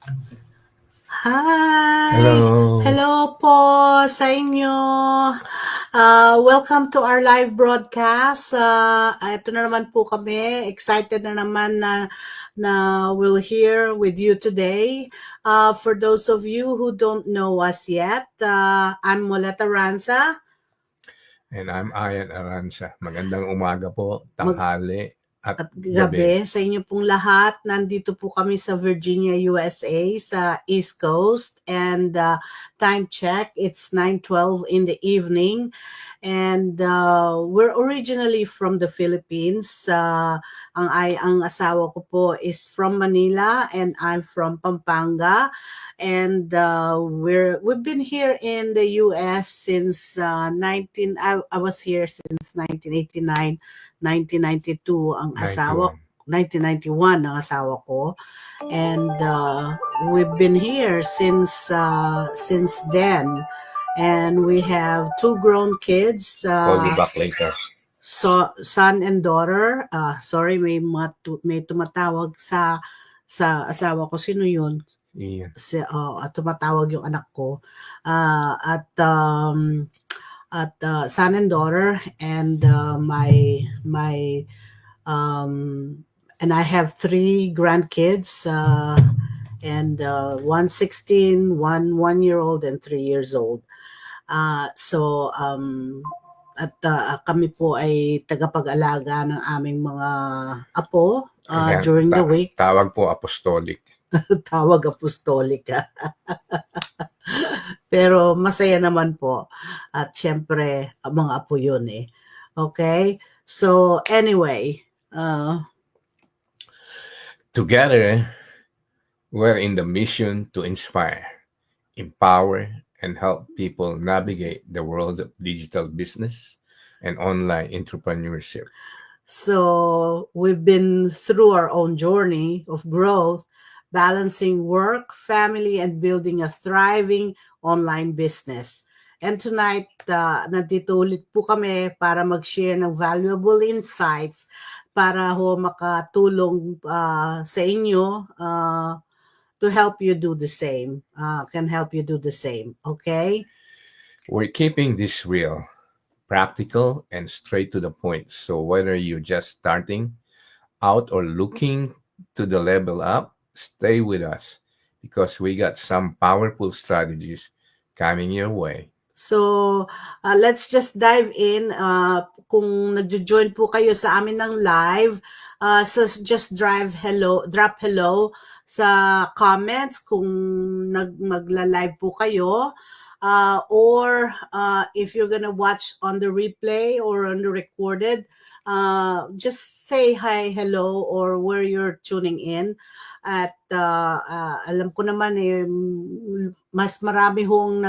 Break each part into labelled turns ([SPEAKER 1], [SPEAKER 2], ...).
[SPEAKER 1] Hi!
[SPEAKER 2] Hello.
[SPEAKER 1] Hello po sa inyo. Welcome to our live broadcast. Ito na naman po kami. Excited na naman na we'll hear with you today. For those of you who don't know us yet, I'm Moleta Ranza.
[SPEAKER 2] And I'm Ayan Aranza. Magandang umaga po,
[SPEAKER 1] Mag-
[SPEAKER 2] tanghali, at
[SPEAKER 1] at
[SPEAKER 2] gabi.
[SPEAKER 1] gabi sa inyo pong lahat. Nandito po kami sa Virginia, USA, sa East Coast. And time check, it's 9:12 in the evening. And we're originally from the Philippines. Ang asawa ko po is from Manila and I'm from Pampanga. And we've been here in the US since I was here since 1989, 1992 ang asawa
[SPEAKER 2] 91.
[SPEAKER 1] 1991 ang asawa ko, and we've been here since then, and we have two grown kids,
[SPEAKER 2] Call you back later.
[SPEAKER 1] son and daughter. Sorry, may tumatawag sa asawa ko. Sino yun?
[SPEAKER 2] Iyan.
[SPEAKER 1] Tumatawag yung anak ko, at son and daughter, and and I have three grandkids, and one 16, one 1 year old, and 3 years old. At kami po ay tagapag-alaga ng aming mga apo
[SPEAKER 2] Ayan,
[SPEAKER 1] during the week.
[SPEAKER 2] tawag po apostolic.
[SPEAKER 1] Tawag apostolika. Pero masaya naman po. At syempre, ang mga apo yun eh. Okay? So, anyway,
[SPEAKER 2] Together, we're in the mission to inspire, empower, and help people navigate the world of digital business and online entrepreneurship.
[SPEAKER 1] so we've been through our own journey of growth, balancing work, family, and building a thriving online business. And tonight, nandito ulit po kami para mag-share ng valuable insights para ho makatulong sa inyo to help you do the same, can help you do the same, okay?
[SPEAKER 2] We're keeping this real, practical, and straight to the point. So whether you're just starting out or looking to the level up, stay with us because we got some powerful strategies coming your way.
[SPEAKER 1] So, let's just dive in. Kung nagjo-join po kayo sa amin ng live, so just drop hello sa comments kung magla-live po kayo. Or if you're gonna watch on the replay or on the recorded, just say hi, hello, or where you're tuning in. At alam ko naman mas marami hong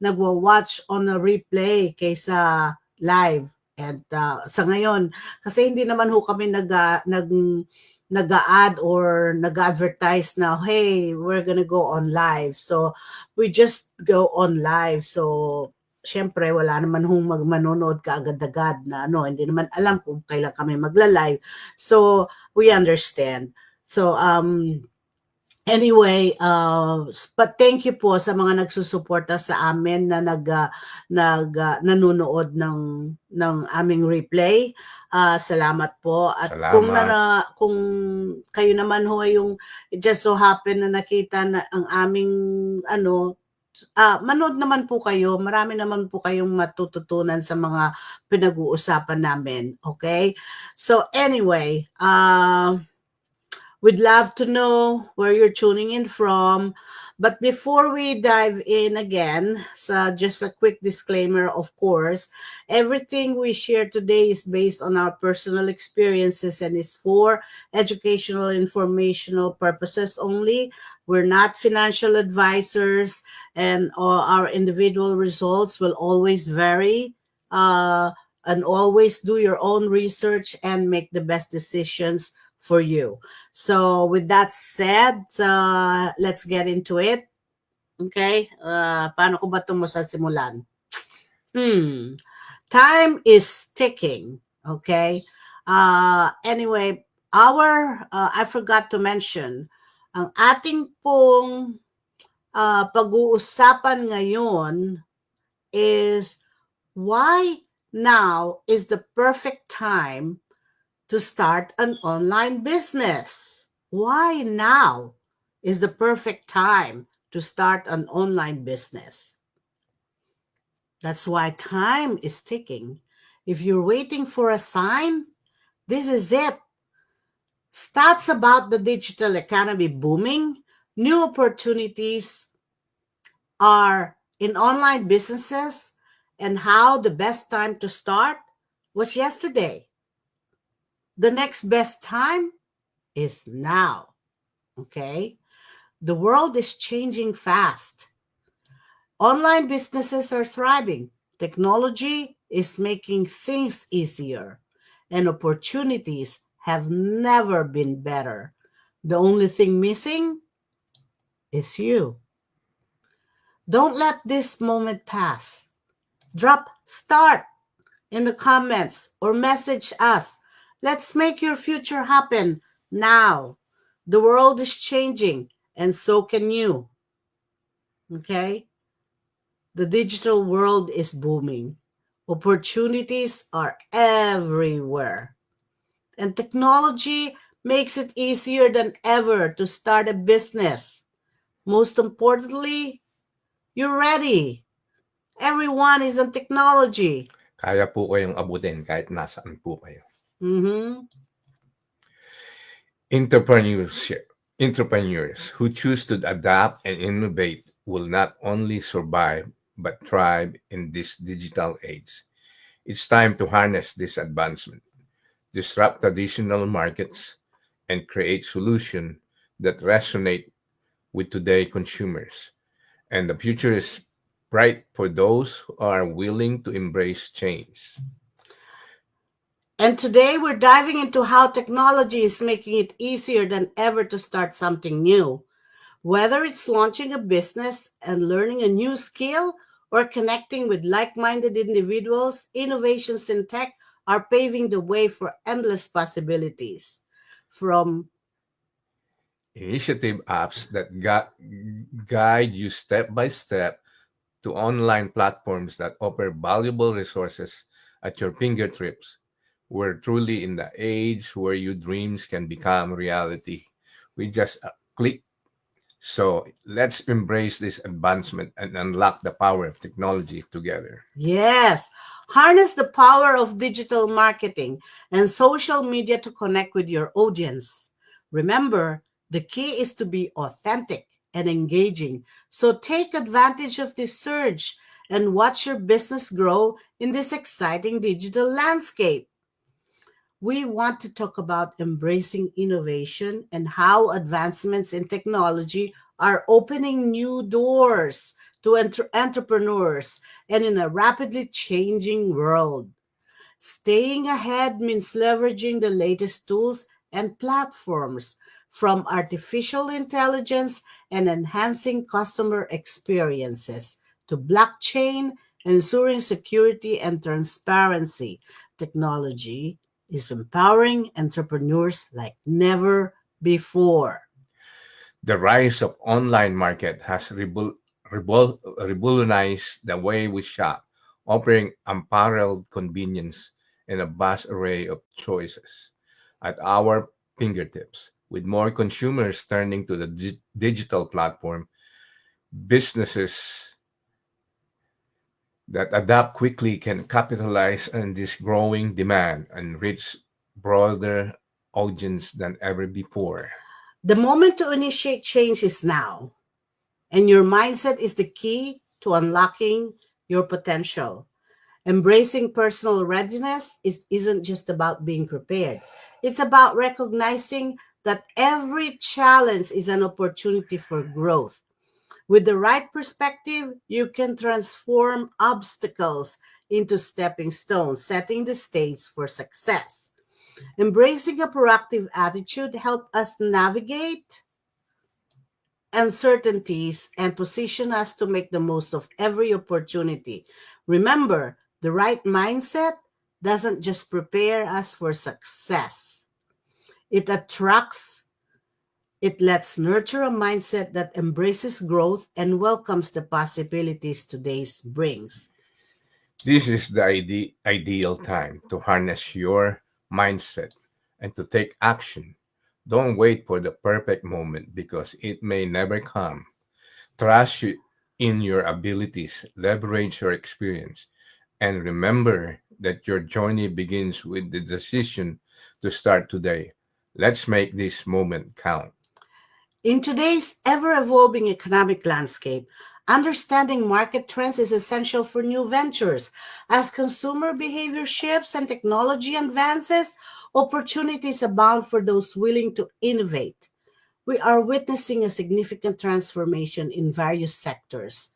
[SPEAKER 1] nagwa-watch on a replay kaysa live. And sa ngayon, kasi hindi naman ho kami nag-add or nag-advertise na, hey, we're gonna go on live. So, we just go on live. So, syempre, wala naman hong manonood kaagad-agad na hindi naman alam kung kailan kami magla-live. So, we understand. So, anyway, but thank you po sa mga nagsusuporta sa amin na nanonood ng aming replay. Salamat po. At
[SPEAKER 2] Salamat.
[SPEAKER 1] kung kayo naman ho yung it just so happen na nakita na ang aming manood naman po kayo. Marami naman po kayong matututunan sa mga pinag-uusapan namin. Okay? So anyway, we'd love to know where you're tuning in from. But before we dive in again, just a quick disclaimer, of course, everything we share today is based on our personal experiences and is for educational, informational purposes only. We're not financial advisors, and our individual results will always vary. And always do your own research and make the best decisions for you. So with that said, let's get into it. Okay? Paano ko ba ito masasimulan? Time is ticking. Okay? Anyway, I forgot to mention, Ang ating pong pag-uusapan ngayon is why now is the perfect time to start an online business. Why now is the perfect time to start an online business? That's why time is ticking. If you're waiting for a sign, this is it. Stats about the digital economy booming, new opportunities are in online businesses, and how the best time to start was yesterday. The next best time is now. Okay? The world is changing fast. Online businesses are thriving. Technology is making things easier, and opportunities have never been better. The only thing missing is you. Don't let this moment pass. Drop start in the comments or message us. Let's make your future happen now. The world is changing, and so can you. Okay? The digital world is booming. Opportunities are everywhere. And technology makes it easier than ever to start a business. Most importantly, you're ready. Everyone is on technology.
[SPEAKER 2] Kaya po kayong abutin kahit nasaan po kayo.
[SPEAKER 1] Mm-hmm.
[SPEAKER 2] Entrepreneurs who choose to adapt and innovate will not only survive but thrive in this digital age. It's time to harness this advancement, disrupt traditional markets, and create solutions that resonate with today's consumers. And the future is bright for those who are willing to embrace change.
[SPEAKER 1] And today we're diving into how technology is making it easier than ever to start something new. Whether it's launching a business and learning a new skill or connecting with like-minded individuals, innovations in tech are paving the way for endless possibilities. From
[SPEAKER 2] Initiative apps that guide you step by step to online platforms that offer valuable resources at your fingertips. We're truly in the age where your dreams can become reality with just a click. So let's embrace this advancement and unlock the power of technology together.
[SPEAKER 1] Yes, harness the power of digital marketing and social media to connect with your audience. Remember, the key is to be authentic and engaging. So take advantage of this surge and watch your business grow in this exciting digital landscape. We want to talk about embracing innovation and how advancements in technology are opening new doors to entrepreneurs and in a rapidly changing world. Staying ahead means leveraging the latest tools and platforms, from artificial intelligence and enhancing customer experiences to blockchain, ensuring security and transparency. Technology is empowering entrepreneurs like never before.
[SPEAKER 2] The rise of online market has revolutionized the way we shop, offering unparalleled convenience and a vast array of choices at our fingertips. With more consumers turning to the digital platform, businesses that adapt quickly can capitalize on this growing demand and reach broader audience than ever before.
[SPEAKER 1] The moment to initiate change is now, and your mindset is the key to unlocking your potential. Embracing personal readiness isn't just about being prepared, it's about recognizing that every challenge is an opportunity for growth. With the right perspective, you can transform obstacles into stepping stones, setting the stage for success. Embracing a proactive attitude helps us navigate uncertainties and position us to make the most of every opportunity. Remember, the right mindset doesn't just prepare us for success, it attracts It lets nurture a mindset that embraces growth and welcomes the possibilities today's brings.
[SPEAKER 2] This is the ideal time to harness your mindset and to take action. Don't wait for the perfect moment because it may never come. In your abilities, leverage your experience, and remember that your journey begins with the decision to start today. Let's make this moment count.
[SPEAKER 1] In today's ever evolving economic landscape, understanding market trends is essential for new ventures. As consumer behavior shifts and technology advances, opportunities abound for those willing to innovate. We are witnessing a significant transformation in various sectors,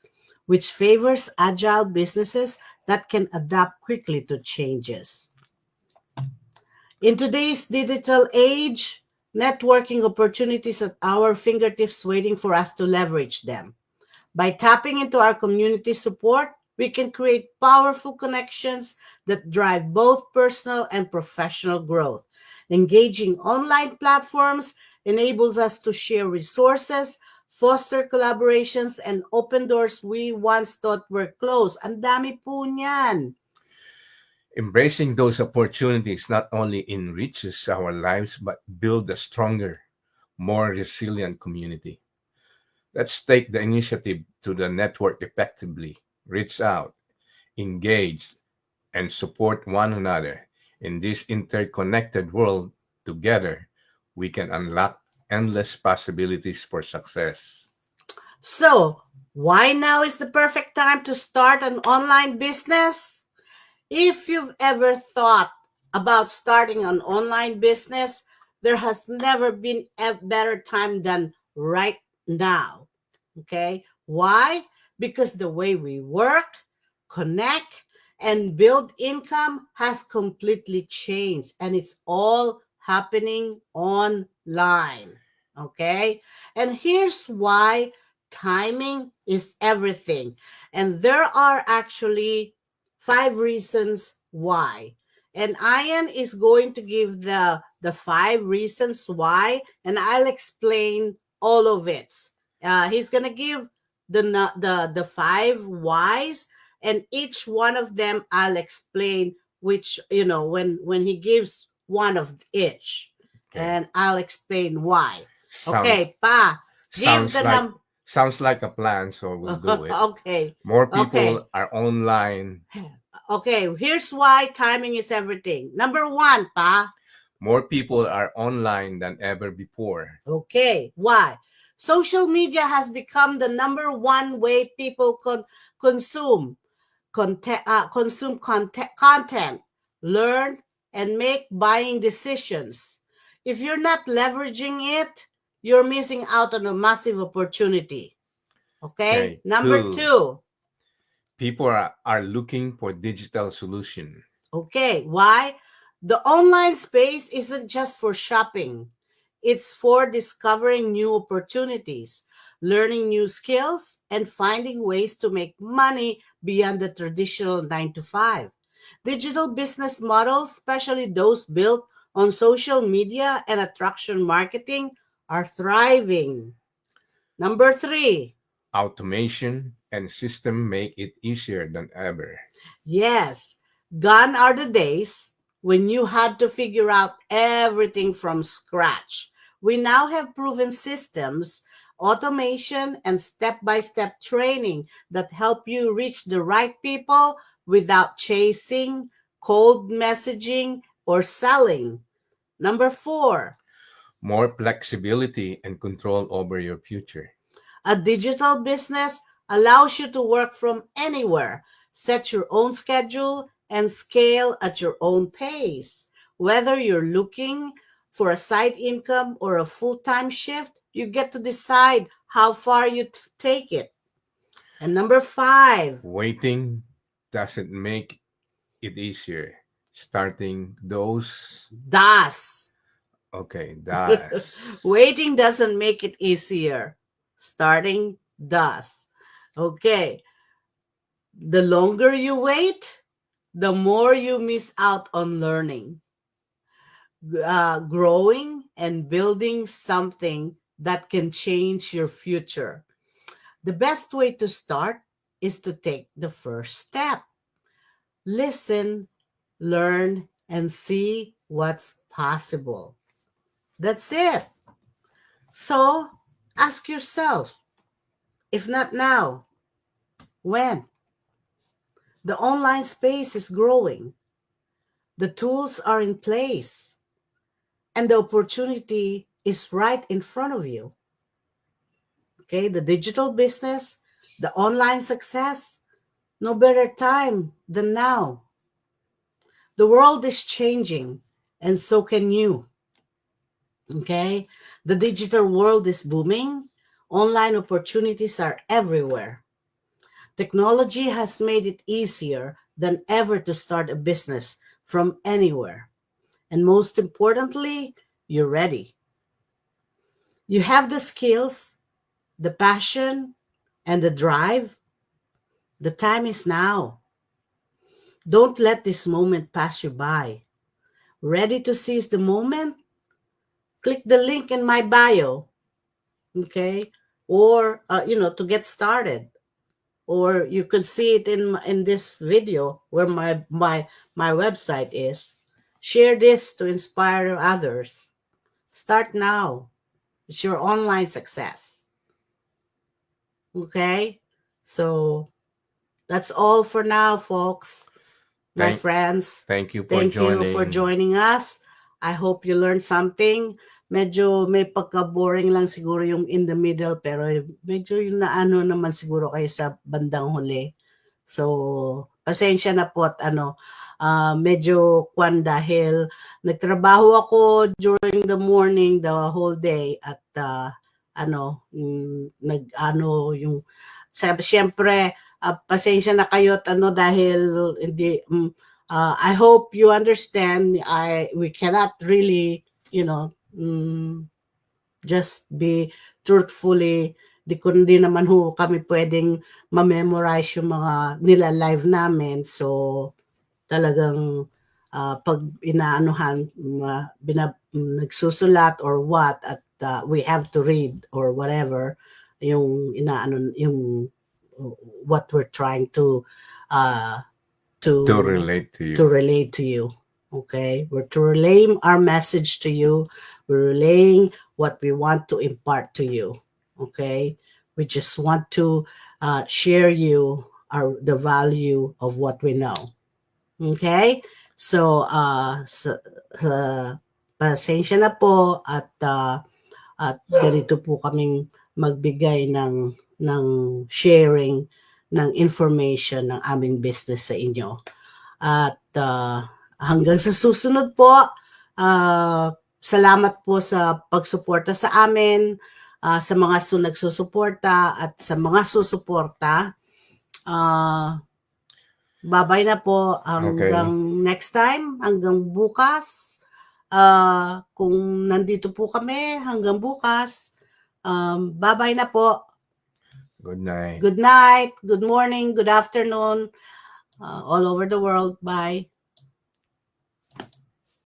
[SPEAKER 1] which favors agile businesses that can adapt quickly to changes. In today's digital age, networking opportunities at our fingertips waiting for us to leverage them. By tapping into our community support, we can create powerful connections that drive both personal and professional growth. Engaging online platforms enables us to share resources, foster collaborations, and open doors we once thought were closed. Ang dami po niyan.
[SPEAKER 2] Embracing those opportunities not only enriches our lives but build a stronger, more resilient community. Let's take the initiative to the network effectively, reach out, engage, and support one another. In this interconnected world, together, we can unlock endless possibilities for success.
[SPEAKER 1] So, why now is the perfect time to start an online business? If you've ever thought about starting an online business, there has never been a better time than right now. Okay? Why? Because the way we work, connect, and build income has completely changed and it's all happening online. Okay? And here's why timing is everything. And there are actually 5 reasons why. And Ian is going to give the 5 reasons why, and I'll explain all of it. He's gonna give the 5 whys, and each one of them I'll explain which when he gives one of each,
[SPEAKER 2] Okay.
[SPEAKER 1] and I'll explain why.
[SPEAKER 2] Sounds
[SPEAKER 1] Okay, pa, give
[SPEAKER 2] sounds
[SPEAKER 1] the
[SPEAKER 2] like
[SPEAKER 1] num.
[SPEAKER 2] sounds like a plan, so we'll do it.
[SPEAKER 1] Okay,
[SPEAKER 2] More
[SPEAKER 1] okay.
[SPEAKER 2] people are online.
[SPEAKER 1] Okay, here's why timing is everything. Number one, pa.
[SPEAKER 2] More people are online than ever before.
[SPEAKER 1] Okay, why? Social media has become the number one way people consume content, learn, and make buying decisions. If you're not leveraging it, you're missing out on a massive opportunity. Okay,
[SPEAKER 2] Okay.
[SPEAKER 1] number
[SPEAKER 2] Two,
[SPEAKER 1] two.
[SPEAKER 2] people are looking for digital solution.
[SPEAKER 1] Okay, why? The online space isn't just for shopping. It's for discovering new opportunities, learning new skills, and finding ways to make money beyond the traditional 9 to 5. Digital business models, especially those built on social media and attraction marketing, are thriving. Number three.
[SPEAKER 2] Automation and system make it easier than ever.
[SPEAKER 1] Yes, gone are the days when you had to figure out everything from scratch. We now have proven systems, automation, and step by step training that help you reach the right people without chasing, cold messaging, or selling. Number four.
[SPEAKER 2] More flexibility and control over your future.
[SPEAKER 1] A digital business allows you to work from anywhere, set your own schedule, and scale at your own pace. Whether you're looking for a side income or a full time shift, you get to decide how far you take it. And number five.
[SPEAKER 2] Waiting doesn't make it easier. Starting those.
[SPEAKER 1] Das.
[SPEAKER 2] Okay, does.
[SPEAKER 1] Waiting doesn't make it easier. Starting does. Okay. The longer you wait, the more you miss out on learning, growing, and building something that can change your future. The best way to start is to take the first step. Listen, learn, and see what's possible. That's it. So ask yourself, if not now, when? The online space is growing. The tools are in place. And the opportunity is right in front of you. Okay, the digital business, the online success, no better time than now. The world is changing, and so can you. Okay, the digital world is booming. Online opportunities are everywhere. Technology has made it easier than ever to start a business from anywhere. And most importantly, you're ready. You have the skills, the passion, and the drive. The time is now. Don't let this moment pass you by. Ready to seize the moment? Click the link in my bio, okay? Or to get started. Or you could see it in this video where my website is. Share this to inspire others. Start now. It's your online success. Okay? So that's all for now, folks. My friends,
[SPEAKER 2] Thank you for
[SPEAKER 1] thank you for
[SPEAKER 2] joining.
[SPEAKER 1] joining us. I hope you learned something. Medyo may pagka-boring lang siguro yung in the middle, pero medyo yung naano naman siguro kayo sa bandang huli. So, pasensya na po at medyo kwan dahil nagtrabaho ako during the morning, the whole day at yung siyempre pasensya na kayo at dahil hindi I hope you understand we cannot really just be truthfully kundi naman kami pwedeng ma-memorize yung mga nila-live namin. So, talagang pag inaanuhan, nagsusulat or what, at we have to read or whatever, yung what we're trying to
[SPEAKER 2] relate to you.
[SPEAKER 1] To relate to you. Okay? We're to relay our message to you. We're relaying what we want to impart to you. Okay? We just want to share you the value of what we know. Okay? So, pasensya na po at ganito po kaming magbigay ng sharing ng information ng aming business sa inyo. At hanggang sa susunod po, salamat po sa pagsuporta sa amin, sa mga nagsusuporta at sa mga susuporta. Bye-bye na po hanggang next time, hanggang bukas. Kung nandito po kami hanggang bukas, bye-bye na po.
[SPEAKER 2] Good night.
[SPEAKER 1] Good night, good morning, good afternoon, all over the world. Bye.